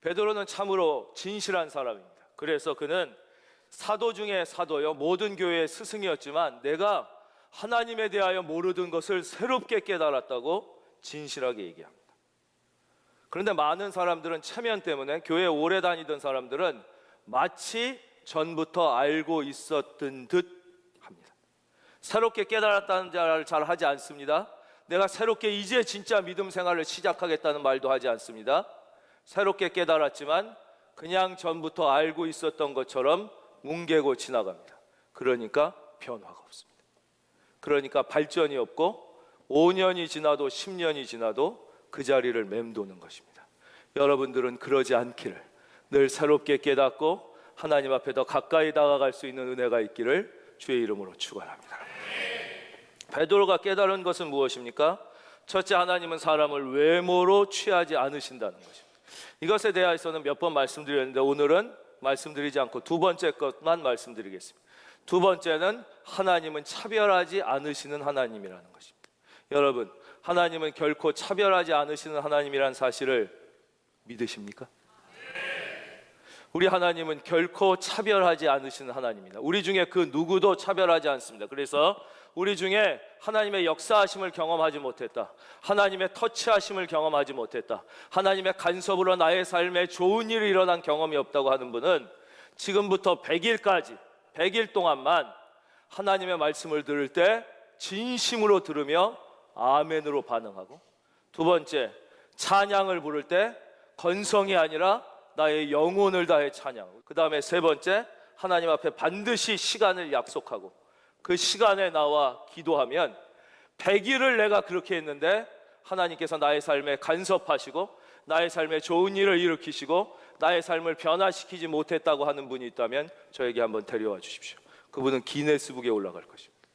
베드로는 참으로 진실한 사람입니다. 그래서 그는 사도 중에 사도요, 모든 교회의 스승이었지만 내가 하나님에 대하여 모르던 것을 새롭게 깨달았다고 진실하게 얘기합니다. 그런데 많은 사람들은 체면 때문에, 교회에 오래 다니던 사람들은 마치 전부터 알고 있었던 듯 합니다. 새롭게 깨달았다는 말을 잘 하지 않습니다. 내가 새롭게 이제 진짜 믿음 생활을 시작하겠다는 말도 하지 않습니다. 새롭게 깨달았지만 그냥 전부터 알고 있었던 것처럼 뭉개고 지나갑니다. 그러니까 변화가 없습니다. 그러니까 발전이 없고 5년이 지나도 10년이 지나도 그 자리를 맴도는 것입니다. 여러분들은 그러지 않기를, 늘 새롭게 깨닫고 하나님 앞에 더 가까이 다가갈 수 있는 은혜가 있기를 주의 이름으로 축원합니다. 베드로가 깨달은 것은 무엇입니까? 첫째, 하나님은 사람을 외모로 취하지 않으신다는 것입니다. 이것에 대해서는 몇 번 말씀드렸는데 오늘은 말씀드리지 않고 두 번째 것만 말씀드리겠습니다. 두 번째는 하나님은 차별하지 않으시는 하나님이라는 것입니다. 여러분, 하나님은 결코 차별하지 않으시는 하나님이라는 사실을 믿으십니까? 우리 하나님은 결코 차별하지 않으시는 하나님입니다. 우리 중에 그 누구도 차별하지 않습니다. 그래서 우리 중에 하나님의 역사하심을 경험하지 못했다, 하나님의 터치하심을 경험하지 못했다, 하나님의 간섭으로 나의 삶에 좋은 일이 일어난 경험이 없다고 하는 분은 지금부터 100일까지 100일 동안만 하나님의 말씀을 들을 때 진심으로 들으며 아멘으로 반응하고, 두 번째, 찬양을 부를 때 건성이 아니라 나의 영혼을 다해 찬양하고, 그 다음에 세 번째, 하나님 앞에 반드시 시간을 약속하고 그 시간에 나와 기도하면 100일을 내가 그렇게 했는데 하나님께서 나의 삶에 간섭하시고 나의 삶에 좋은 일을 일으키시고 나의 삶을 변화시키지 못했다고 하는 분이 있다면 저에게 한번 데려와 주십시오. 그분은 기네스북에 올라갈 것입니다.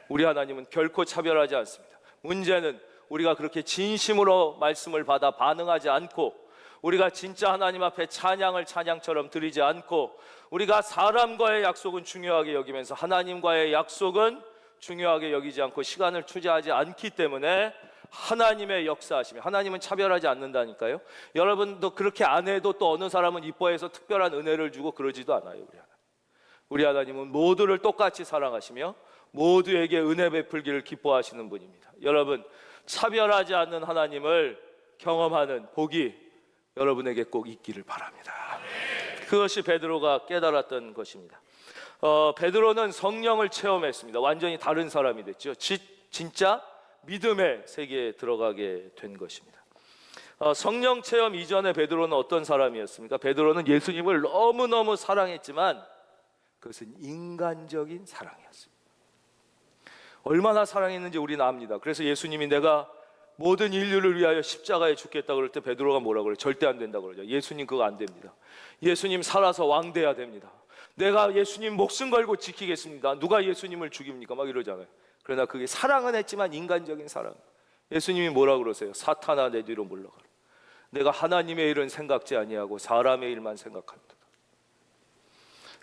우리 하나님은 결코 차별하지 않습니다. 문제는 우리가 그렇게 진심으로 말씀을 받아 반응하지 않고, 우리가 진짜 하나님 앞에 찬양을 찬양처럼 드리지 않고, 우리가 사람과의 약속은 중요하게 여기면서 하나님과의 약속은 중요하게 여기지 않고 시간을 투자하지 않기 때문에 하나님의 역사하심이, 하나님은 차별하지 않는다니까요. 여러분도 그렇게 안 해도 또 어느 사람은 이뻐해서 특별한 은혜를 주고 그러지도 않아요. 우리 하나님은 모두를 똑같이 사랑하시며 모두에게 은혜 베풀기를 기뻐하시는 분입니다. 여러분, 차별하지 않는 하나님을 경험하는 복이 여러분에게 꼭 있기를 바랍니다. 그것이 베드로가 깨달았던 것입니다. 베드로는 성령을 체험했습니다. 완전히 다른 사람이 됐죠. 진짜 믿음의 세계에 들어가게 된 것입니다. 성령 체험 이전에 베드로는 어떤 사람이었습니까? 베드로는 예수님을 너무너무 사랑했지만 그것은 인간적인 사랑이었습니다. 얼마나 사랑했는지 우리는 압니다. 그래서 예수님이 내가 모든 인류를 위하여 십자가에 죽겠다 그럴 때 베드로가 뭐라고 그래요? 절대 안 된다고 그러죠. 예수님 그거 안 됩니다. 예수님 살아서 왕 돼야 됩니다. 내가 예수님 목숨 걸고 지키겠습니다. 누가 예수님을 죽입니까? 막 이러잖아요. 그러나 그게 사랑은 했지만 인간적인 사랑. 예수님이 뭐라고 그러세요? 사탄아 내 뒤로 물러가라. 내가 하나님의 일은 생각지 아니하고 사람의 일만 생각한다.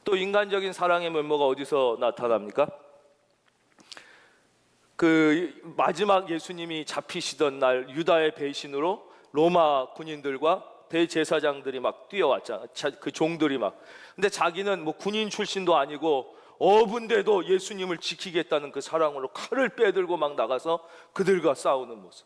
또 인간적인 사랑의 면모가 어디서 나타납니까? 그 마지막 예수님이 잡히시던 날 유다의 배신으로 로마 군인들과 대제사장들이 막 뛰어왔잖아. 그 종들이 막. 근데 자기는 뭐 군인 출신도 아니고 어부인데도 예수님을 지키겠다는 그 사랑으로 칼을 빼들고 막 나가서 그들과 싸우는 모습.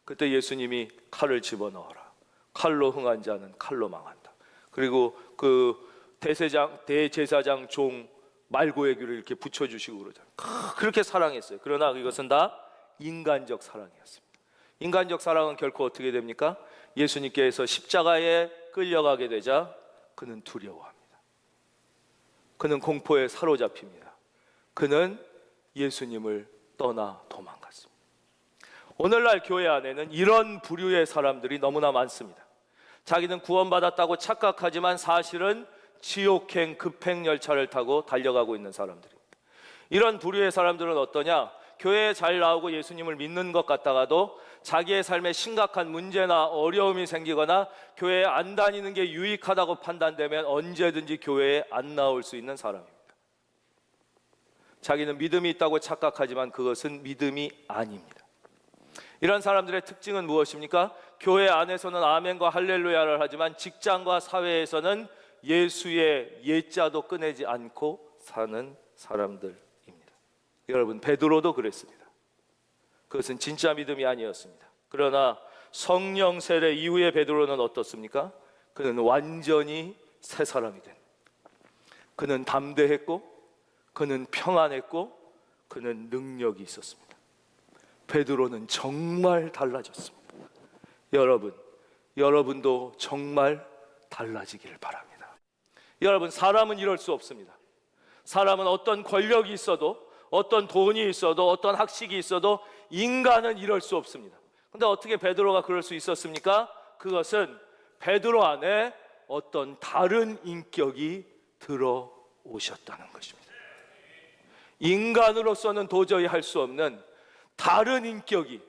그때 예수님이 칼을 집어넣어라. 칼로 흥한 자는 칼로 망한다. 그리고 그 대제사장 종 말고의 귀를 이렇게 붙여주시고 그러잖아요. 그렇게 사랑했어요. 그러나 이것은 다 인간적 사랑이었습니다. 인간적 사랑은 결코 어떻게 됩니까? 예수님께서 십자가에 끌려가게 되자 그는 두려워합니다. 그는 공포에 사로잡힙니다. 그는 예수님을 떠나 도망갔습니다. 오늘날 교회 안에는 이런 부류의 사람들이 너무나 많습니다. 자기는 구원받았다고 착각하지만 사실은 지옥행 급행열차를 타고 달려가고 있는 사람들입니다. 이런 부류의 사람들은 어떠냐? 교회에 잘 나오고 예수님을 믿는 것 같다가도 자기의 삶에 심각한 문제나 어려움이 생기거나 교회에 안 다니는 게 유익하다고 판단되면 언제든지 교회에 안 나올 수 있는 사람입니다. 자기는 믿음이 있다고 착각하지만 그것은 믿음이 아닙니다. 이런 사람들의 특징은 무엇입니까? 교회 안에서는 아멘과 할렐루야를 하지만 직장과 사회에서는 예수의 예자도 꺼내지 않고 사는 사람들입니다. 여러분, 베드로도 그랬습니다. 그것은 진짜 믿음이 아니었습니다. 그러나 성령 세례 이후에 베드로는 어떻습니까? 그는 완전히 새 사람이 된, 그는 담대했고, 그는 평안했고, 그는 능력이 있었습니다. 베드로는 정말 달라졌습니다. 여러분도 정말 달라지기를 바랍니다. 여러분, 사람은 이럴 수 없습니다. 사람은 어떤 권력이 있어도, 어떤 돈이 있어도, 어떤 학식이 있어도 인간은 이럴 수 없습니다. 근데 어떻게 베드로가 그럴 수 있었습니까? 그것은 베드로 안에 어떤 다른 인격이 들어오셨다는 것입니다. 인간으로서는 도저히 할 수 없는 다른 인격이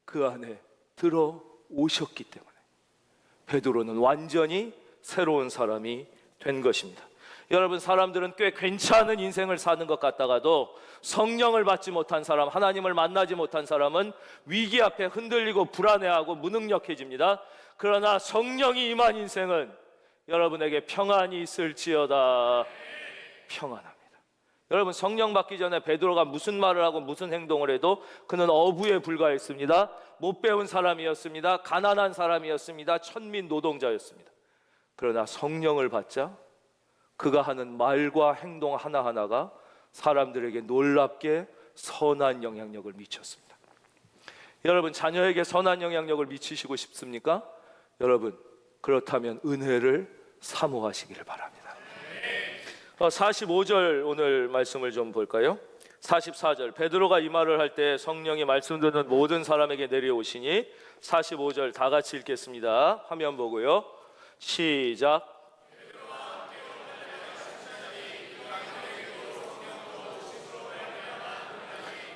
그 안에 들어오셨기 때문에 베드로는 완전히 새로운 사람이 된 것입니다. 여러분, 사람들은 꽤 괜찮은 인생을 사는 것 같다가도 성령을 받지 못한 사람, 하나님을 만나지 못한 사람은 위기 앞에 흔들리고 불안해하고 무능력해집니다. 그러나 성령이 임한 인생은 여러분에게 평안이 있을지어다. 평안합니다. 여러분, 성령 받기 전에 베드로가 무슨 말을 하고 무슨 행동을 해도 그는 어부에 불과했습니다. 못 배운 사람이었습니다. 가난한 사람이었습니다. 천민 노동자였습니다. 그러나 성령을 받자 그가 하는 말과 행동 하나하나가 사람들에게 놀랍게 선한 영향력을 미쳤습니다. 여러분, 자녀에게 선한 영향력을 미치시고 싶습니까? 여러분, 그렇다면 은혜를 사모하시기를 바랍니다. 45절 오늘 말씀을 좀 볼까요? 44절, 베드로가 이 말을 할 때 성령이 말씀 듣는 모든 사람에게 내려오시니, 45절 다 같이 읽겠습니다. 화면 보고요. 시작.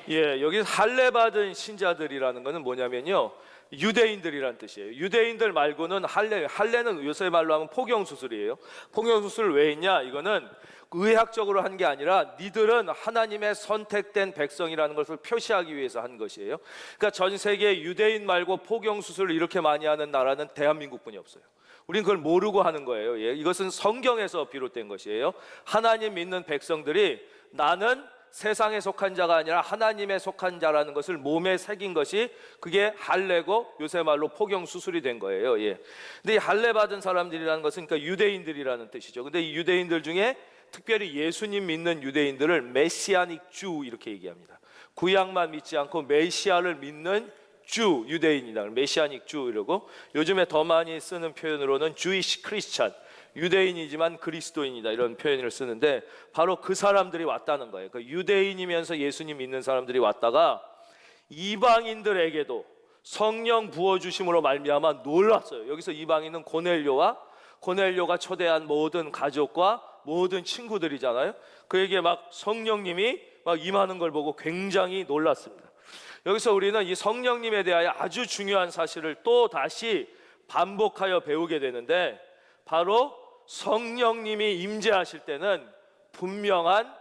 예, 여기 할례 받은 신자들이라는 것은 뭐냐면요, 유대인들이란 뜻이에요. 유대인들 말고는 할례는 요새 말로 하면 포경수술이에요. 포경수술을 왜 했냐? 이거는 의학적으로 한 게 아니라 니들은 하나님의 선택된 백성이라는 것을 표시하기 위해서 한 것이에요. 그러니까 전 세계 유대인 말고 포경수술을 이렇게 많이 하는 나라는 대한민국뿐이 없어요. 우린 그걸 모르고 하는 거예요. 예, 이것은 성경에서 비롯된 것이에요. 하나님 믿는 백성들이 나는 세상에 속한 자가 아니라 하나님에 속한 자라는 것을 몸에 새긴 것이 그게 할례고 요새 말로 포경 수술이 된 거예요. 예. 근데 이 할례 받은 사람들이라는 것은 그러니까 유대인들이라는 뜻이죠. 근데 이 유대인들 중에 특별히 예수님 믿는 유대인들을 메시아닉 주 이렇게 얘기합니다. 구약만 믿지 않고 메시아를 믿는 주, 유대인이다. 메시아닉 주 이러고, 요즘에 더 많이 쓰는 표현으로는 주이시 크리스찬, 유대인이지만 그리스도인이다, 이런 표현을 쓰는데 바로 그 사람들이 왔다는 거예요. 그러니까 유대인이면서 예수님 믿는 사람들이 왔다가 이방인들에게도 성령 부어주심으로 말미암아 놀랐어요. 여기서 이방인은 고넬료가 초대한 모든 가족과 모든 친구들이잖아요. 그에게 막 성령님이 막 임하는 걸 보고 굉장히 놀랐습니다. 여기서 우리는 이 성령님에 대하여 아주 중요한 사실을 또 다시 반복하여 배우게 되는데, 바로 성령님이 임재하실 때는 분명한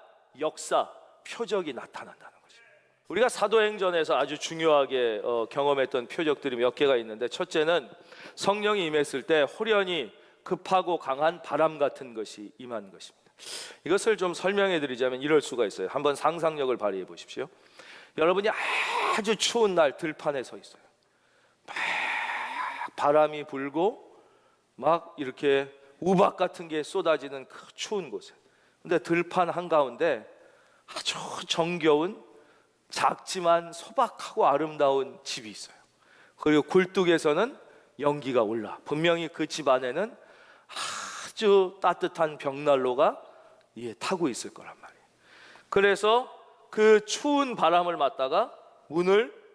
역사, 표적이 나타난다는 것입니다. 우리가 사도행전에서 아주 중요하게 경험했던 표적들이 몇 개가 있는데, 첫째는 성령이 임했을 때 호련히 급하고 강한 바람 같은 것이 임한 것입니다. 이것을 좀 설명해 드리자면 이럴 수가 있어요. 한번 상상력을 발휘해 보십시오. 여러분이 아주 추운 날 들판에 서 있어요. 막 바람이 불고 막 이렇게 우박 같은 게 쏟아지는 그 추운 곳에, 근데 들판 한가운데 아주 정겨운 작지만 소박하고 아름다운 집이 있어요. 그리고 굴뚝에서는 연기가 올라. 분명히 그 집 안에는 아주 따뜻한 벽난로가 타고 있을 거란 말이에요. 그래서 그 추운 바람을 맞다가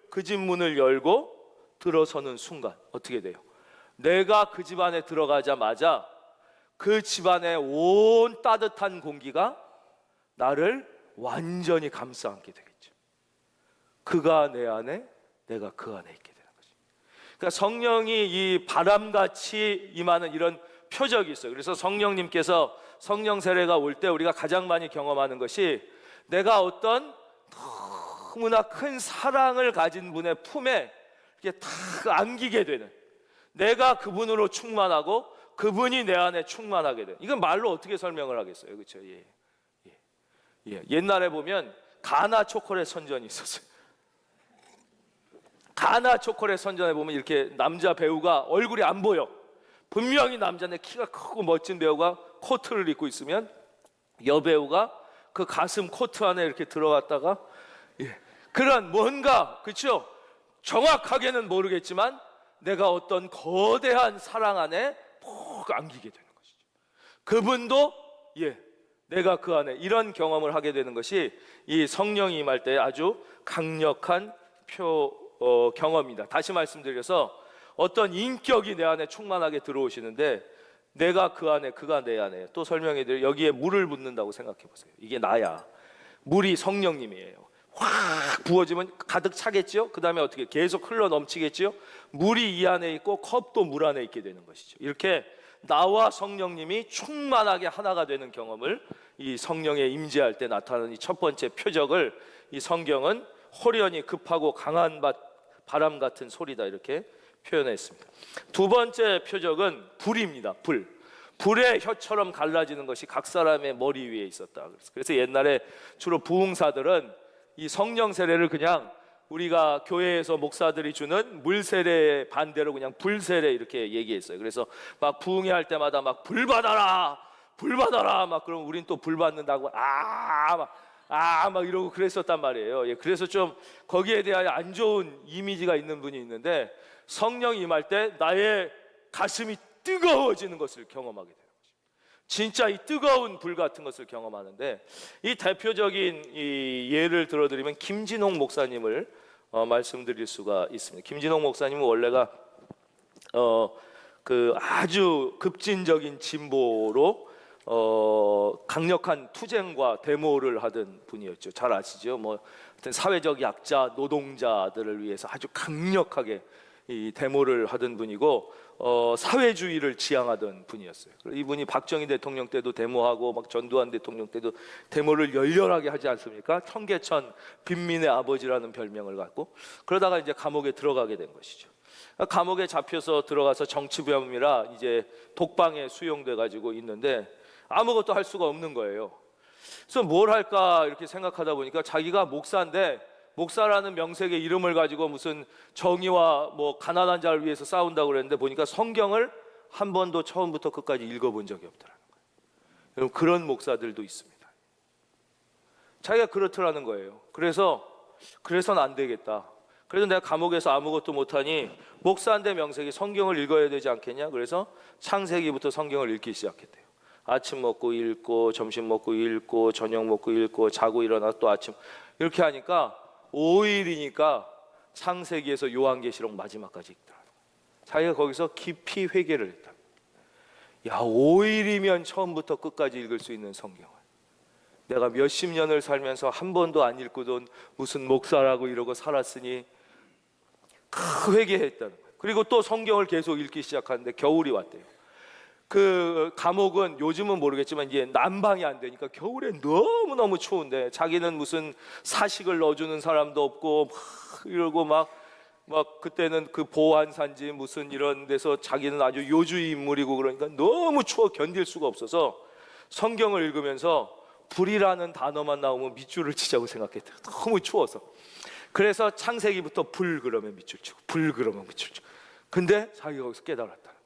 그 집 문을 열고 들어서는 순간 어떻게 돼요? 내가 그 집 안에 들어가자마자 그 집안의 온 따뜻한 공기가 나를 완전히 감싸 안게 되겠죠. 그가 내 안에, 내가 그 안에 있게 되는 거죠. 그러니까 성령이 이 바람같이 임하는 이런 표적이 있어요. 그래서 성령님께서 성령 세례가 올 때 우리가 가장 많이 경험하는 것이, 내가 어떤 너무나 큰 사랑을 가진 분의 품에 이렇게 탁 안기게 되는, 내가 그분으로 충만하고 그분이 내 안에 충만하게 돼. 이건 말로 어떻게 설명을 하겠어요, 그렇죠? 옛날에 보면 가나 초콜릿 선전이 있었어요. 가나 초콜릿 선전에 보면 이렇게 남자 배우가 얼굴이 안 보여. 분명히 남자인데 키가 크고 멋진 배우가 코트를 입고 있으면 여배우가 그 가슴 코트 안에 이렇게 들어갔다가 그런 뭔가, 그렇죠? 정확하게는 모르겠지만 내가 어떤 거대한 사랑 안에 푹 안기게 되는 것이죠. 그분도 내가 그 안에 이런 경험을 하게 되는 것이 이 성령이 임할 때 아주 강력한 경험입니다. 다시 말씀드려서 어떤 인격이 내 안에 충만하게 들어오시는데 내가 그 안에, 그가 내 안에. 또 설명해 드려, 여기에 물을 붓는다고 생각해 보세요. 이게 나야. 물이 성령님이에요. 확 부어지면 가득 차겠죠. 그 다음에 어떻게 계속 흘러 넘치겠죠. 물이 이 안에 있고 컵도 물 안에 있게 되는 것이죠. 이렇게 나와 성령님이 충만하게 하나가 되는 경험을 이 성령에 임재할 때 나타나는 이 첫 번째 표적을 이 성경은 호련히 급하고 강한 바람 같은 소리다, 이렇게 표현했습니다. 두 번째 표적은 불입니다. 불의 혀처럼 갈라지는 것이 각 사람의 머리 위에 있었다. 그래서 옛날에 주로 부흥사들은 이 성령 세례를 그냥 우리가 교회에서 목사들이 주는 물 세례 반대로 그냥 불 세례 이렇게 얘기했어요. 그래서 막 부흥회 할 때마다 막 불 받아라, 불 받아라, 막 그럼 우린 또 불 받는다고 막 이러고 그랬었단 말이에요. 그래서 좀 거기에 대하여 안 좋은 이미지가 있는 분이 있는데, 성령이 임할 때 나의 가슴이 뜨거워지는 것을 경험하게 되는 거죠. 진짜 이 뜨거운 불 같은 것을 경험하는데, 이 대표적인 이 예를 들어드리면 김진홍 목사님을 말씀드릴 수가 있습니다. 김진홍 목사님은 원래가 그 아주 급진적인 진보로 강력한 투쟁과 데모를 하던 분이었죠. 잘 아시죠? 뭐 사회적 약자, 노동자들을 위해서 아주 강력하게 이 데모를 하던 분이고, 사회주의를 지향하던 분이었어요. 이분이 박정희 대통령 때도 데모하고 막 전두환 대통령 때도 데모를 열렬하게 하지 않습니까? 청계천 빈민의 아버지라는 별명을 갖고, 그러다가 이제 감옥에 들어가게 된 것이죠. 감옥에 잡혀서 들어가서 정치부염이라 이제 독방에 수용돼 가지고 있는데 아무것도 할 수가 없는 거예요. 그래서 뭘 할까 이렇게 생각하다 보니까 자기가 목사인데, 목사라는 명색의 이름을 가지고 무슨 정의와 뭐 가난한 자를 위해서 싸운다고 그랬는데, 보니까 성경을 한 번도 처음부터 끝까지 읽어본 적이 없더라는 거예요. 여러분, 그런 목사들도 있습니다. 자기가 그렇더라는 거예요. 그래서는 안 되겠다. 그래서 내가 감옥에서 아무것도 못하니 목사인데 명색이 성경을 읽어야 되지 않겠냐. 그래서 창세기부터 성경을 읽기 시작했대요. 아침 먹고 읽고, 점심 먹고 읽고, 저녁 먹고 읽고, 자고 일어나 또 아침, 이렇게 하니까 5일이니까 창세기에서 요한계시록 마지막까지 읽더라고요. 자기가 거기서 깊이 회개를 했다. 5일이면 처음부터 끝까지 읽을 수 있는 성경을 내가 몇십 년을 살면서 한 번도 안 읽고도 무슨 목사라고 이러고 살았으니 회개했다는 거예요. 그리고 또 성경을 계속 읽기 시작하는데 겨울이 왔대요. 그 감옥은 요즘은 모르겠지만 이제 난방이 안 되니까 겨울에 너무너무 추운데, 자기는 무슨 사식을 넣어주는 사람도 없고 이러고 막 그때는 그 보안산지 무슨 이런 데서 자기는 아주 요주의 인물이고, 그러니까 너무 추워 견딜 수가 없어서 성경을 읽으면서 불이라는 단어만 나오면 밑줄을 치자고 생각했대요. 너무 추워서. 그래서 창세기부터 불 그러면 밑줄 치고, 불 그러면 밑줄 치고. 근데 자기가 거기서 깨달았다는 거예요.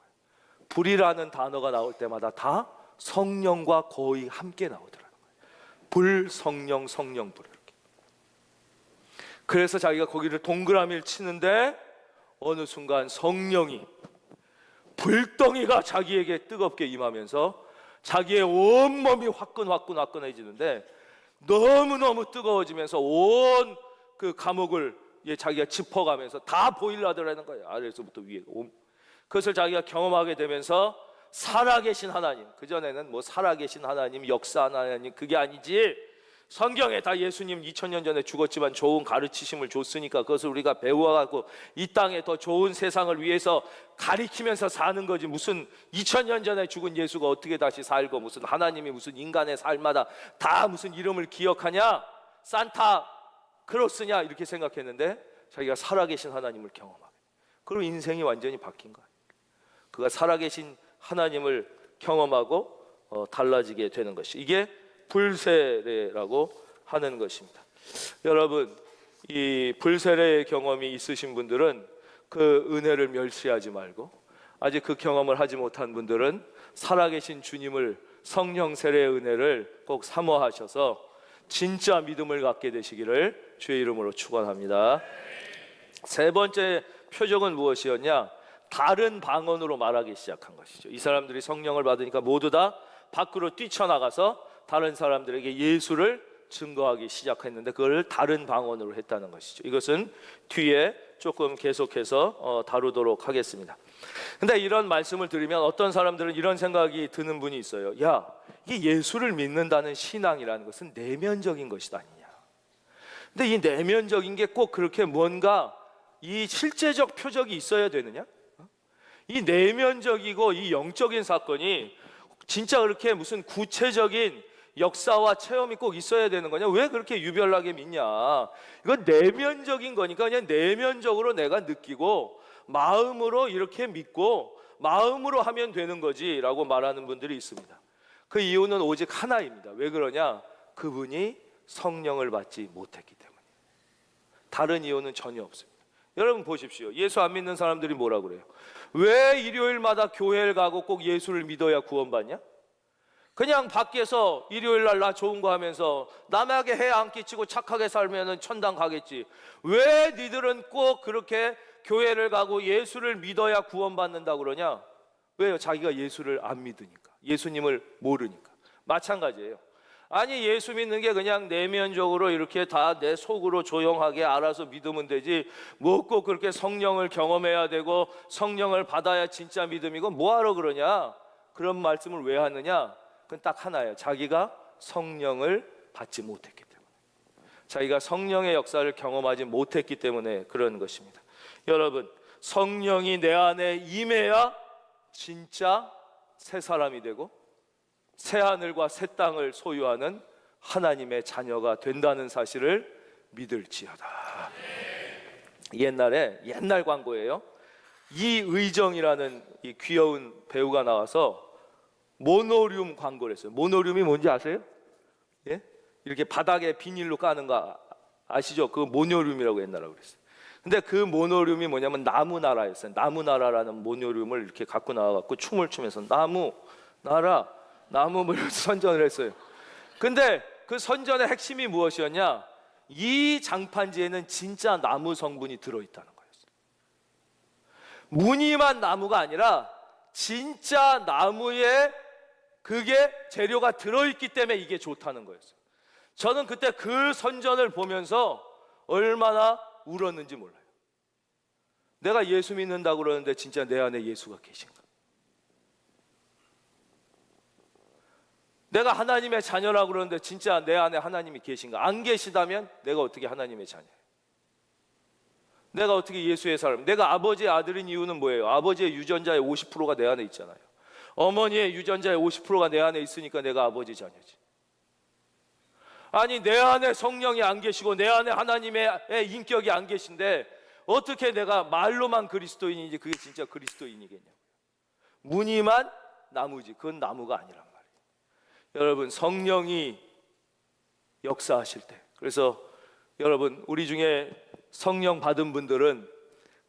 불이라는 단어가 나올 때마다 다 성령과 거의 함께 나오더라는 거예요. 불, 성령, 성령, 불, 이렇게. 그래서 자기가 거기를 동그라미를 치는데 어느 순간 성령이, 불덩이가 자기에게 뜨겁게 임하면서 자기의 온몸이 화끈해지는데, 너무너무 뜨거워지면서 온 그 감옥을 자기가 짚어가면서 다 보일러 하더라는 거예요. 아래에서부터 위에. 그것을 자기가 경험하게 되면서 살아계신 하나님, 그전에는 뭐 살아계신 하나님, 역사하는 하나님, 그게 아니지, 성경에 다 예수님 2000년 전에 죽었지만 좋은 가르치심을 줬으니까 그것을 우리가 배워가고 이 땅에 더 좋은 세상을 위해서 가리키면서 사는 거지, 무슨 2000년 전에 죽은 예수가 어떻게 다시 살고, 무슨 하나님이 무슨 인간의 삶마다 다 무슨 이름을 기억하냐, 산타 크로스냐 이렇게 생각했는데, 자기가 살아계신 하나님을 경험하게, 그리고 인생이 완전히 바뀐 거예요. 그가 살아계신 하나님을 경험하고 달라지게 되는 것이, 이게 불세례라고 하는 것입니다. 여러분, 이 불세례의 경험이 있으신 분들은 그 은혜를 멸시하지 말고, 아직 그 경험을 하지 못한 분들은 살아계신 주님을, 성령 세례의 은혜를 꼭 사모하셔서 진짜 믿음을 갖게 되시기를 주의 이름으로 축원합니다. 세 번째 표적은 무엇이었냐? 다른 방언으로 말하기 시작한 것이죠. 이 사람들이 성령을 받으니까 모두 다 밖으로 뛰쳐나가서 다른 사람들에게 예수를 증거하기 시작했는데, 그걸 다른 방언으로 했다는 것이죠. 이것은 뒤에 조금 계속해서 다루도록 하겠습니다. 근데 이런 말씀을 들으면 어떤 사람들은 이런 생각이 드는 분이 있어요. 야, 이게 예수를 믿는다는 신앙이라는 것은 내면적인 것이 아니냐. 근데 이 내면적인 게 꼭 그렇게 뭔가 이 실제적 표적이 있어야 되느냐? 이 내면적이고 이 영적인 사건이 진짜 그렇게 무슨 구체적인 역사와 체험이 꼭 있어야 되는 거냐? 왜 그렇게 유별나게 믿냐? 이건 내면적인 거니까 그냥 내면적으로 내가 느끼고 마음으로 이렇게 믿고 마음으로 하면 되는 거지 라고 말하는 분들이 있습니다. 그 이유는 오직 하나입니다. 왜 그러냐? 그분이 성령을 받지 못했기 때문에. 다른 이유는 전혀 없습니다. 여러분 보십시오. 예수 안 믿는 사람들이 뭐라고 그래요? 왜 일요일마다 교회를 가고 꼭 예수를 믿어야 구원받냐? 그냥 밖에서 일요일 날 나 좋은 거 하면서 남에게 해 안 끼치고 착하게 살면 천당 가겠지. 왜 니들은 꼭 그렇게 교회를 가고 예수를 믿어야 구원받는다 그러냐? 왜요? 자기가 예수를 안 믿으니까, 예수님을 모르니까. 마찬가지예요. 아니, 예수 믿는 게 그냥 내면적으로 이렇게 다 내 속으로 조용하게 알아서 믿으면 되지, 뭐 꼭 그렇게 성령을 경험해야 되고 성령을 받아야 진짜 믿음이고 뭐하러 그러냐? 그런 말씀을 왜 하느냐? 그건 딱 하나예요. 자기가 성령을 받지 못했기 때문에, 자기가 성령의 역사를 경험하지 못했기 때문에 그런 것입니다. 여러분, 성령이 내 안에 임해야 진짜 새 사람이 되고 새 하늘과 새 땅을 소유하는 하나님의 자녀가 된다는 사실을 믿을지어다. 옛날 광고예요. 이의정이라는 이 귀여운 배우가 나와서 모노륨 광고를 했어요. 모노륨이 뭔지 아세요? 예? 이렇게 바닥에 비닐로 까는 거 아시죠? 그 모노륨이라고 옛날에 그랬어요. 근데 그 모노륨이 뭐냐면 나무나라였어요. 나무나라라는 모노륨을 이렇게 갖고 나와갖고 춤을 추면서 나무나라 나무 뭐 선전을 했어요. 근데 그 선전의 핵심이 무엇이었냐? 이 장판지에는 진짜 나무 성분이 들어있다는 거였어요. 무늬만 나무가 아니라 진짜 나무에 그게 재료가 들어있기 때문에 이게 좋다는 거였어요. 저는 그때 그 선전을 보면서 얼마나 울었는지 몰라요. 내가 예수 믿는다고 그러는데 진짜 내 안에 예수가 계신가? 내가 하나님의 자녀라고 그러는데 진짜 내 안에 하나님이 계신가? 안 계시다면 내가 어떻게 하나님의 자녀예요? 내가 어떻게 예수의 사람? 내가 아버지의 아들인 이유는 뭐예요? 아버지의 유전자의 50%가 내 안에 있잖아요. 어머니의 유전자의 50%가 내 안에 있으니까 내가 아버지 자녀지. 아니, 내 안에 성령이 안 계시고 내 안에 하나님의 인격이 안 계신데 어떻게 내가 말로만 그리스도인이지 그게 진짜 그리스도인이겠냐고요. 무늬만 나무지, 그건 나무가 아니란 말이에요. 여러분, 성령이 역사하실 때, 그래서 여러분, 우리 중에 성령 받은 분들은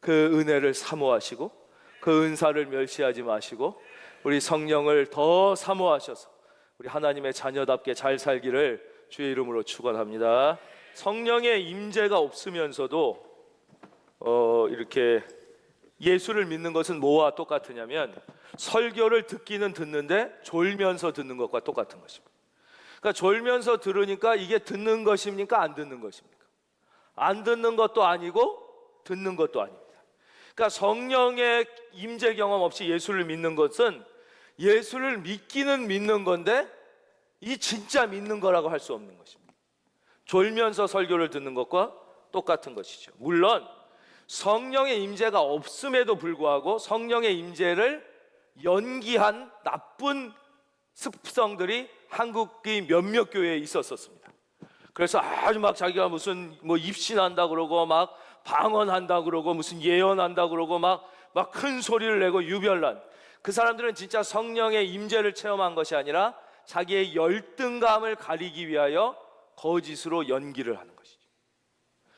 그 은혜를 사모하시고 그 은사를 멸시하지 마시고 우리 성령을 더 사모하셔서 우리 하나님의 자녀답게 잘 살기를 주의 이름으로 축원합니다. 성령의 임재가 없으면서도 이렇게 예수를 믿는 것은 뭐와 똑같으냐면 설교를 듣기는 듣는데 졸면서 듣는 것과 똑같은 것입니다. 그러니까 졸면서 들으니까 이게 듣는 것입니까? 안 듣는 것입니까? 안 듣는 것도 아니고 듣는 것도 아닙니다. 그러니까 성령의 임재 경험 없이 예수를 믿는 것은 예수를 믿기는 믿는 건데 이 진짜 믿는 거라고 할 수 없는 것입니다. 졸면서 설교를 듣는 것과 똑같은 것이죠. 물론 성령의 임재가 없음에도 불구하고 성령의 임재를 연기한 나쁜 습성들이 한국의 몇몇 교회에 있었습니다. 그래서 아주 막 자기가 무슨 뭐 입신한다 그러고 막 방언한다 그러고 무슨 예언한다 그러고 막 큰 소리를 내고 유별난, 그 사람들은 진짜 성령의 임재를 체험한 것이 아니라 자기의 열등감을 가리기 위하여 거짓으로 연기를 하는 것이죠.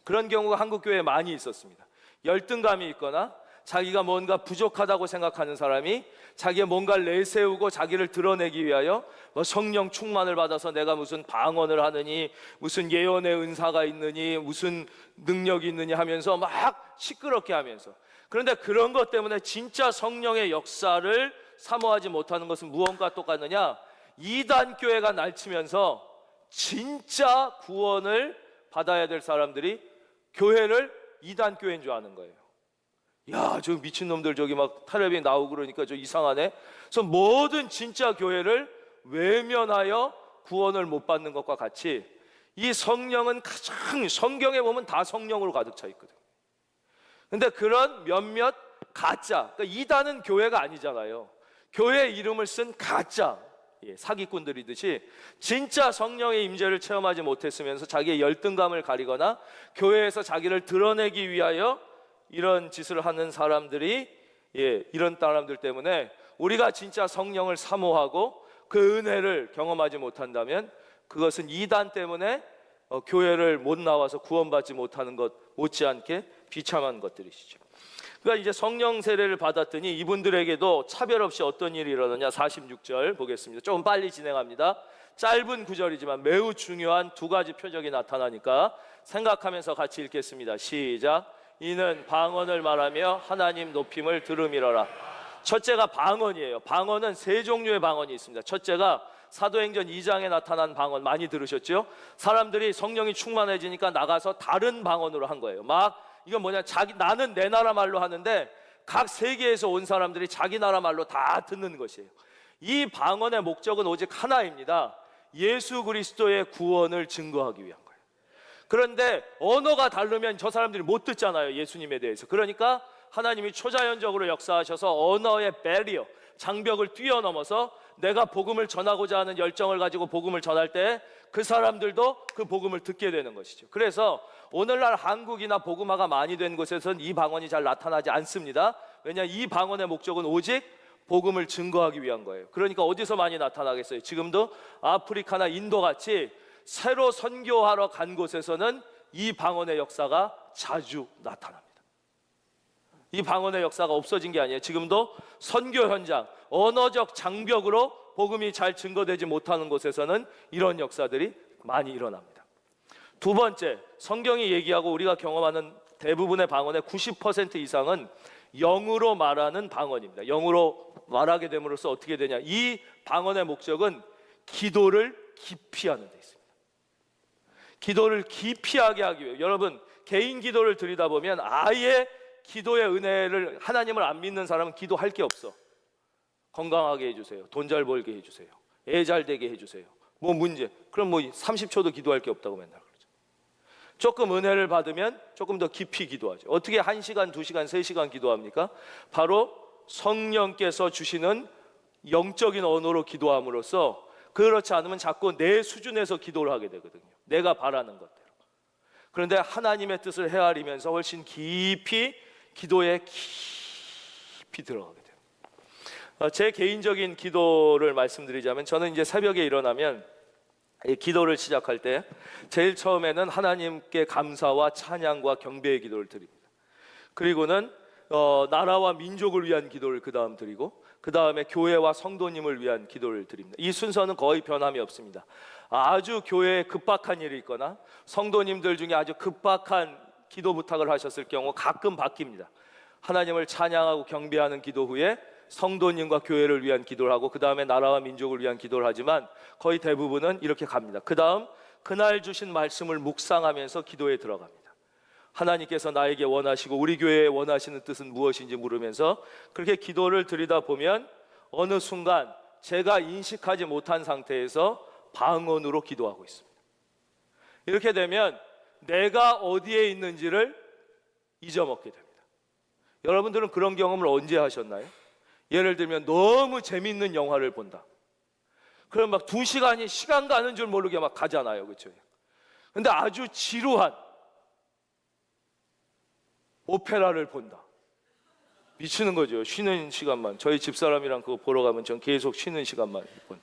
그런 경우가 한국 교회에 많이 있었습니다. 열등감이 있거나 자기가 뭔가 부족하다고 생각하는 사람이 자기의 뭔가를 내세우고 자기를 드러내기 위하여 성령 충만을 받아서 내가 무슨 방언을 하느니 무슨 예언의 은사가 있느니 무슨 능력이 있느니 하면서 막 시끄럽게 하면서, 그런데 그런 것 때문에 진짜 성령의 역사를 사모하지 못하는 것은 무엇과 똑같느냐? 이단 교회가 날치면서 진짜 구원을 받아야 될 사람들이 교회를 이단 교회인 줄 아는 거예요. 야, 저 미친놈들 저기 막 텔레비에 나오고 그러니까 저 이상하네. 그래서 모든 진짜 교회를 외면하여 구원을 못 받는 것과 같이 이 성령은 가장, 성경에 보면 다 성령으로 가득 차 있거든요. 근데 그런 몇몇 가짜, 그러니까 이단은 교회가 아니잖아요. 교회 이름을 쓴 가짜 사기꾼들이듯이 진짜 성령의 임재를 체험하지 못했으면서 자기의 열등감을 가리거나 교회에서 자기를 드러내기 위하여 이런 짓을 하는 사람들이, 이런 사람들 때문에 우리가 진짜 성령을 사모하고 그 은혜를 경험하지 못한다면 그것은 이단 때문에 교회를 못 나와서 구원받지 못하는 것 못지않게 비참한 것들이시죠. 그러니까 이제 성령 세례를 받았더니 이분들에게도 차별 없이 어떤 일이 일어나냐. 46절 보겠습니다. 조금 빨리 진행합니다. 짧은 구절이지만 매우 중요한 두 가지 표적이 나타나니까 생각하면서 같이 읽겠습니다. 시작. 이는 방언을 말하며 하나님 높임을 들음이러라. 첫째가 방언이에요. 방언은 세 종류의 방언이 있습니다. 첫째가 사도행전 2장에 나타난 방언 많이 들으셨죠? 사람들이 성령이 충만해지니까 나가서 다른 방언으로 한 거예요. 막 이건 뭐냐, 나는 내 나라 말로 하는데 각 세계에서 온 사람들이 자기 나라 말로 다 듣는 것이에요. 이 방언의 목적은 오직 하나입니다. 예수 그리스도의 구원을 증거하기 위한 거예요. 그런데 언어가 다르면 저 사람들이 못 듣잖아요, 예수님에 대해서. 그러니까 하나님이 초자연적으로 역사하셔서 언어의 배리어, 장벽을 뛰어넘어서 내가 복음을 전하고자 하는 열정을 가지고 복음을 전할 때 그 사람들도 그 복음을 듣게 되는 것이죠. 그래서 오늘날 한국이나 복음화가 많이 된 곳에서는 이 방언이 잘 나타나지 않습니다. 왜냐, 이 방언의 목적은 오직 복음을 증거하기 위한 거예요. 그러니까 어디서 많이 나타나겠어요? 지금도 아프리카나 인도 같이 새로 선교하러 간 곳에서는 이 방언의 역사가 자주 나타납니다. 이 방언의 역사가 없어진 게 아니에요. 지금도 선교 현장, 언어적 장벽으로 복음이 잘 증거되지 못하는 곳에서는 이런 역사들이 많이 일어납니다. 두 번째, 성경이 얘기하고 우리가 경험하는 대부분의 방언의 90% 이상은 영으로 말하는 방언입니다. 영으로 말하게 됨으로써 어떻게 되냐, 이 방언의 목적은 기도를 깊이 하는 데 있습니다. 기도를 깊이하게 하기 위해, 여러분 개인 기도를 드리다 보면 아예 기도의 은혜를, 하나님을 안 믿는 사람은 기도할 게 없어. 건강하게 해주세요, 돈 잘 벌게 해주세요, 애 잘 되게 해주세요, 뭐 문제, 그럼 뭐 30초도 기도할 게 없다고 맨날 그러죠. 조금 은혜를 받으면 조금 더 깊이 기도하죠. 어떻게 1시간, 2시간, 3시간 기도합니까? 바로 성령께서 주시는 영적인 언어로 기도함으로써, 그렇지 않으면 자꾸 내 수준에서 기도를 하게 되거든요, 내가 바라는 것대로. 그런데 하나님의 뜻을 헤아리면서 훨씬 깊이 기도에 깊이 들어가게 돼요. 제 개인적인 기도를 말씀드리자면, 저는 이제 새벽에 일어나면 기도를 시작할 때 제일 처음에는 하나님께 감사와 찬양과 경배의 기도를 드립니다. 그리고는 나라와 민족을 위한 기도를 그 다음 드리고, 그 다음에 교회와 성도님을 위한 기도를 드립니다. 이 순서는 거의 변함이 없습니다. 아주 교회에 급박한 일이 있거나 성도님들 중에 아주 급박한 기도 부탁을 하셨을 경우 가끔 바뀝니다. 하나님을 찬양하고 경배하는 기도 후에 성도님과 교회를 위한 기도를 하고, 그 다음에 나라와 민족을 위한 기도를 하지만 거의 대부분은 이렇게 갑니다. 그 다음 그날 주신 말씀을 묵상하면서 기도에 들어갑니다. 하나님께서 나에게 원하시고 우리 교회에 원하시는 뜻은 무엇인지 물으면서 그렇게 기도를 드리다 보면 어느 순간 제가 인식하지 못한 상태에서 방언으로 기도하고 있습니다. 이렇게 되면 내가 어디에 있는지를 잊어먹게 됩니다. 여러분들은 그런 경험을 언제 하셨나요? 예를 들면 너무 재밌는 영화를 본다. 그럼 막 2시간이 시간 가는 줄 모르게 막 가잖아요, 그렇죠? 근데 아주 지루한 오페라를 본다. 미치는 거죠. 쉬는 시간만. 저희 집사람이랑 그거 보러 가면 전 계속 쉬는 시간만 보는 거예요.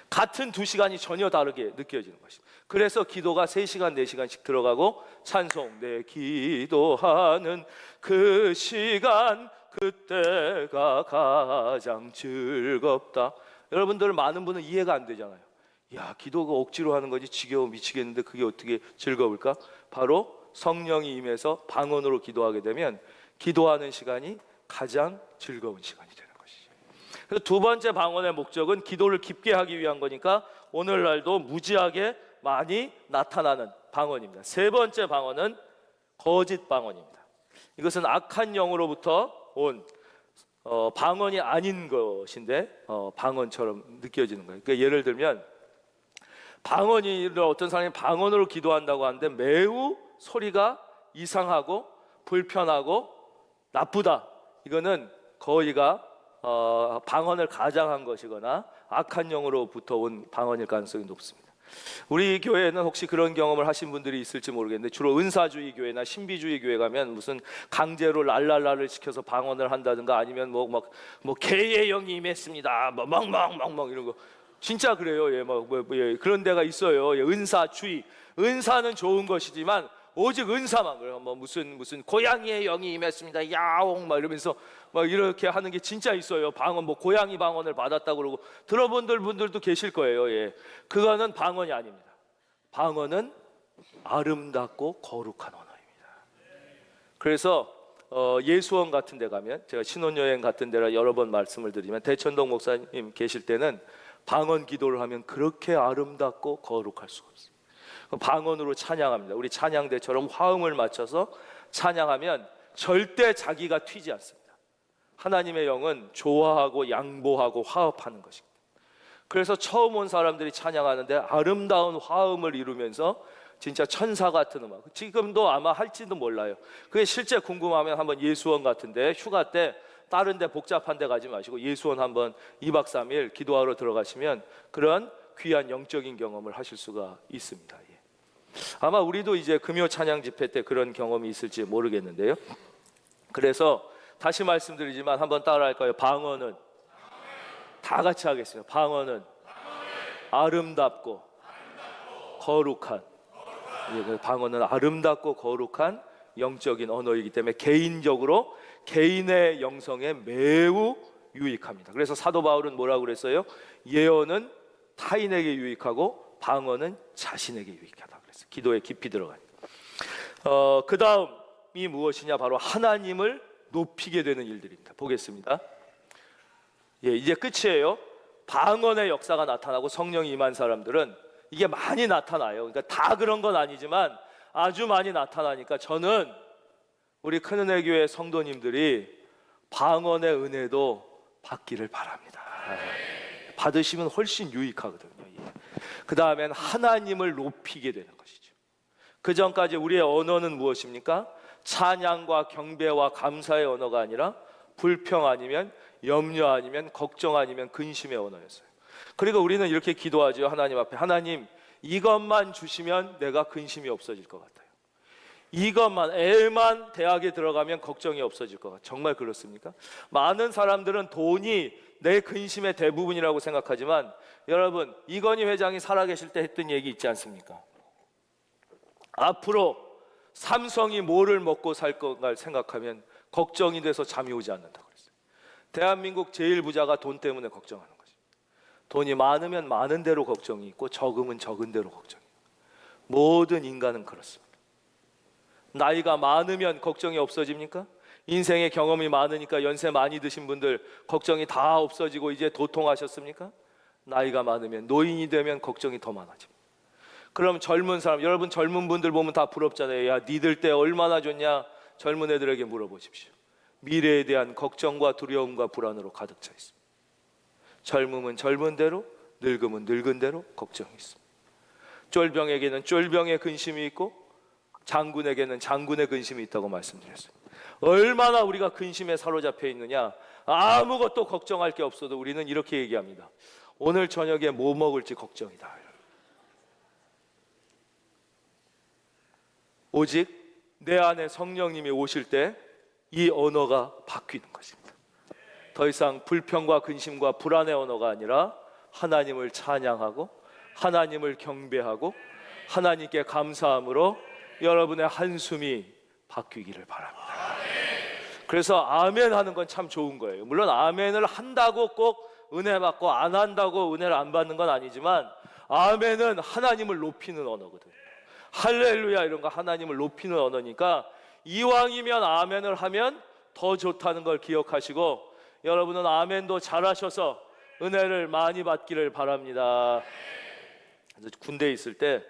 같은 2시간이 전혀 다르게 느껴지는 것입니다. 그래서 기도가 3시간, 4시간씩 들어가고 찬송, 내 기도하는 그 시간 그때가 가장 즐겁다. 여러분들 많은 분은 이해가 안 되잖아요. 야, 기도가 억지로 하는 거지 지겨워 미치겠는데 그게 어떻게 즐거울까? 바로 성령이 임해서 방언으로 기도하게 되면 기도하는 시간이 가장 즐거운 시간이 되는 것이죠. 그래서 2번째 방언의 목적은 기도를 깊게 하기 위한 거니까 오늘날도 무지하게 많이 나타나는 방언입니다. 3번째 방언은 거짓 방언입니다. 이것은 악한 영으로부터 온 방언이 아닌 것인데 방언처럼 느껴지는 거예요. 그러니까 예를 들면 방언이 어떤 사람이 방언으로 기도한다고 하는데 매우 소리가 이상하고 불편하고 나쁘다. 이거는 거의가 방언을 가장한 것이거나 악한 영으로부터 온 방언일 가능성이 높습니다. 우리 교회는 혹시 그런 경험을 하신 분들이 있을지 모르겠는데 주로 은사주의 교회나 신비주의 교회 가면 무슨 강제로 랄랄라를 시켜서 방언을 한다든가 아니면 뭐 개의 영이 임했습니다. 뭐 멍멍멍멍 이런 거 진짜 그래요. 예, 예, 그런 데가 있어요. 예, 은사주의. 은사는 좋은 것이지만 오직 은사만 그래요. 뭐 무슨 고양이의 영이 임했습니다. 야옹 막 이러면서 막 이렇게 하는 게 진짜 있어요. 방언 뭐 고양이 방언을 받았다 그러고 들어본 분들도 계실 거예요. 예, 그거는 방언이 아닙니다. 방언은 아름답고 거룩한 언어입니다. 그래서 예수원 같은 데 가면 제가 신혼여행 같은 데라 여러 번 말씀을 드리면 대천동 목사님 계실 때는 방언 기도를 하면 그렇게 아름답고 거룩할 수가 없어요. 방언으로 찬양합니다. 우리 찬양대처럼 화음을 맞춰서 찬양하면 절대 자기가 튀지 않습니다. 하나님의 영은 좋아하고 양보하고 화합하는 것입니다. 그래서 처음 온 사람들이 찬양하는데 아름다운 화음을 이루면서 진짜 천사 같은 음악, 지금도 아마 할지도 몰라요. 그게 실제 궁금하면 한번 예수원 같은데 휴가 때 다른 데 복잡한 데 가지 마시고 예수원 한번 2박 3일 기도하러 들어가시면 그런 귀한 영적인 경험을 하실 수가 있습니다. 예. 아마 우리도 이제 금요 찬양 집회 때 그런 경험이 있을지 모르겠는데요. 그래서 다시 말씀드리지만 한번 따라할까요? 방언은 다 같이 하겠습니다. 방언은 아름답고 거룩한, 방언은 아름답고 거룩한 영적인 언어이기 때문에 개인적으로 개인의 영성에 매우 유익합니다. 그래서 사도 바울은 뭐라고 그랬어요? 예언은 타인에게 유익하고 방언은 자신에게 유익하다 그랬어요. 기도에 깊이 들어가요. 그 다음이 무엇이냐? 바로 하나님을 높이게 되는 일들입니다. 보겠습니다. 예, 이제 끝이에요. 방언의 역사가 나타나고 성령이 임한 사람들은 이게 많이 나타나요. 그러니까 다 그런 건 아니지만 아주 많이 나타나니까 저는 우리 큰은혜 교회 성도님들이 방언의 은혜도 받기를 바랍니다. 받으시면 훨씬 유익하거든요. 그 다음엔 하나님을 높이게 되는 것이죠. 그 전까지 우리의 언어는 무엇입니까? 찬양과 경배와 감사의 언어가 아니라 불평 아니면 염려 아니면 걱정 아니면 근심의 언어였어요. 그리고 우리는 이렇게 기도하죠. 하나님 앞에, 하나님 이것만 주시면 내가 근심이 없어질 것 같아요. 이것만, 애만 대학에 들어가면 걱정이 없어질 것 같아요. 정말 그렇습니까? 많은 사람들은 돈이 내 근심의 대부분이라고 생각하지만 여러분, 이건희 회장이 살아계실 때 했던 얘기 있지 않습니까? 앞으로 삼성이 뭐를 먹고 살 건가를 생각하면 걱정이 돼서 잠이 오지 않는다고 그랬어요. 대한민국 제일 부자가 돈 때문에 걱정하는 거죠. 돈이 많으면 많은 대로 걱정이 있고 적으면 적은 대로 걱정이 있고 모든 인간은 그렇습니다. 나이가 많으면 걱정이 없어집니까? 인생의 경험이 많으니까 연세 많이 드신 분들 걱정이 다 없어지고 이제 도통하셨습니까? 나이가 많으면, 노인이 되면 걱정이 더 많아집니다. 그럼 젊은 사람, 여러분 젊은 분들 보면 다 부럽잖아요. 야, 니들 때 얼마나 좋냐? 젊은 애들에게 물어보십시오. 미래에 대한 걱정과 두려움과 불안으로 가득 차 있습니다. 젊음은 젊은 대로, 늙음은 늙은 대로 걱정이 있습니다. 쫄병에게는 쫄병의 근심이 있고 장군에게는 장군의 근심이 있다고 말씀드렸어요. 얼마나 우리가 근심에 사로잡혀 있느냐? 아무것도 걱정할 게 없어도 우리는 이렇게 얘기합니다. 오늘 저녁에 뭐 먹을지 걱정이다. 오직 내 안에 성령님이 오실 때 이 언어가 바뀌는 것입니다. 더 이상 불평과 근심과 불안의 언어가 아니라 하나님을 찬양하고 하나님을 경배하고 하나님께 감사함으로 여러분의 한숨이 바뀌기를 바랍니다. 그래서 아멘 하는 건 참 좋은 거예요. 물론 아멘을 한다고 꼭 은혜 받고 안 한다고 은혜를 안 받는 건 아니지만 아멘은 하나님을 높이는 언어거든요. 할렐루야 이런 거 하나님을 높이는 언어니까 이왕이면 아멘을 하면 더 좋다는 걸 기억하시고 여러분은 아멘도 잘하셔서 은혜를 많이 받기를 바랍니다. 군대에 있을 때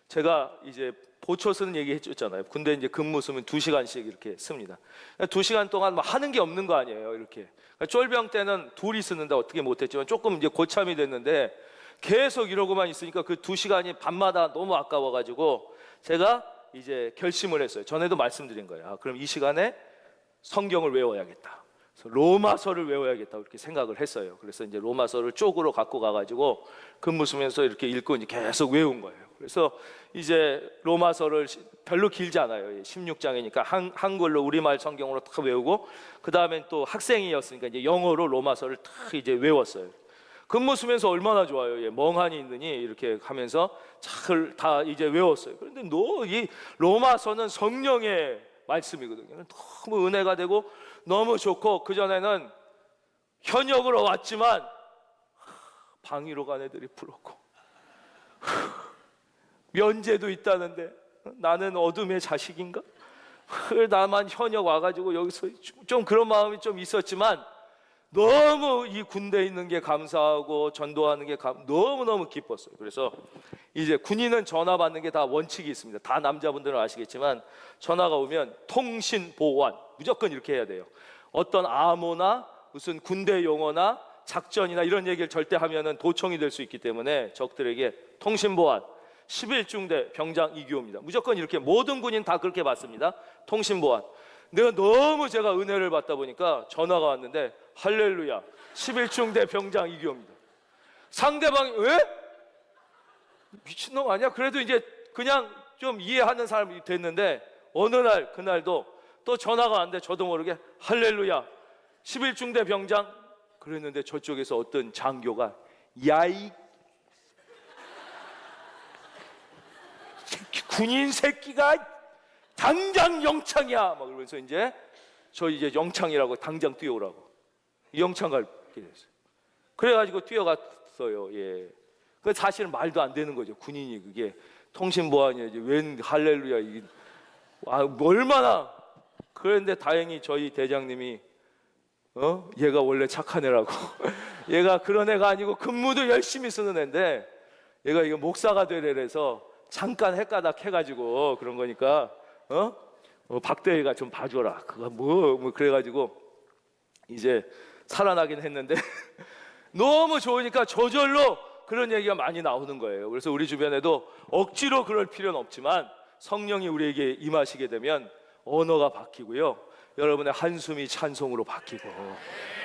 제가 이제 보초 쓰는 얘기 해줬잖아요. 군대 이제 근무 쓰면 2시간씩 이렇게 씁니다. 2시간 동안 뭐 하는 게 없는 거 아니에요. 이렇게 쫄병 때는 둘이 쓰는데 어떻게 못했지만 조금 이제 고참이 됐는데 계속 이러고만 있으니까 그 2시간이 밤마다 너무 아까워가지고 제가 이제 결심을 했어요. 전에도 말씀드린 거예요. 그럼 이 시간에 성경을 외워야겠다. 그래서 로마서를 외워야겠다 이렇게 생각을 했어요. 그래서 이제 로마서를 쪽으로 갖고 가가지고 근무 쓰면서 이렇게 읽고 이제 계속 외운 거예요. 그래서 이제 로마서를 별로 길지 않아요. 16장이니까 한글로 우리말 성경으로 다 외우고 그 다음엔 또 학생이었으니까 이제 영어로 로마서를 다 이제 외웠어요. 근무 쓰면서 얼마나 좋아요. 멍하니 있느니 이렇게 하면서 잘 다 이제 외웠어요. 그런데 이 로마서는 성령의 말씀이거든요. 너무 은혜가 되고 너무 좋고 그 전에는 현역으로 왔지만 방위로 간 애들이 부럽고 면제도 있다는데 나는 어둠의 자식인가? 나만 현역 와가지고 여기서 좀 그런 마음이 좀 있었지만 너무 이 군대에 있는 게 감사하고 전도하는 게 너무너무 기뻤어요. 그래서 이제 군인은 전화 받는 게 다 원칙이 있습니다. 다 남자분들은 아시겠지만 전화가 오면 통신 보완 무조건 이렇게 해야 돼요. 어떤 암호나 무슨 군대 용어나 작전이나 이런 얘기를 절대 하면은 도청이 될 수 있기 때문에 적들에게 통신 보완 11중대 병장 이규호입니다. 무조건 이렇게 모든 군인 다 그렇게 받습니다. 통신 보완. 내가 너무 제가 은혜를 받다 보니까 전화가 왔는데 할렐루야 11중대 병장 이규호입니다. 상대방이 왜? 미친놈 아니야? 그래도 이제 그냥 좀 이해하는 사람이 됐는데 어느 날 그날도 또 전화가 왔는데 저도 모르게 할렐루야 11중대 병장 그랬는데 저쪽에서 어떤 장교가 야이 군인 새끼가 당장 영창이야 막 그러면서 이제 저 이제 영창이라고 당장 뛰어오라고 영창 가게 됐어요. 그래가지고 뛰어갔어요. 예. 그 사실은 말도 안 되는 거죠. 군인이 그게 통신보안이지 웬 할렐루야 이게 얼마나 그런데 다행히 저희 대장님이 얘가 원래 착한 애라고 얘가 그런 애가 아니고 근무도 열심히 쓰는 애인데 얘가 이거 목사가 되래서 잠깐 헷가닥 해가지고 그런 거니까 박대희가 좀 봐줘라 그거 뭐 그래가지고 이제 살아나긴 했는데 너무 좋으니까 저절로 그런 얘기가 많이 나오는 거예요. 그래서 우리 주변에도 억지로 그럴 필요는 없지만 성령이 우리에게 임하시게 되면 언어가 바뀌고요. 여러분의 한숨이 찬송으로 바뀌고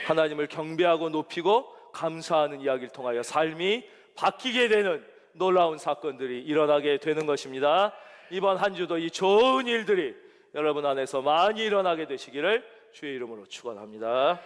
하나님을 경배하고 높이고 감사하는 이야기를 통하여 삶이 바뀌게 되는 놀라운 사건들이 일어나게 되는 것입니다. 이번 한 주도 이 좋은 일들이 여러분 안에서 많이 일어나게 되시기를 주의 이름으로 축원합니다.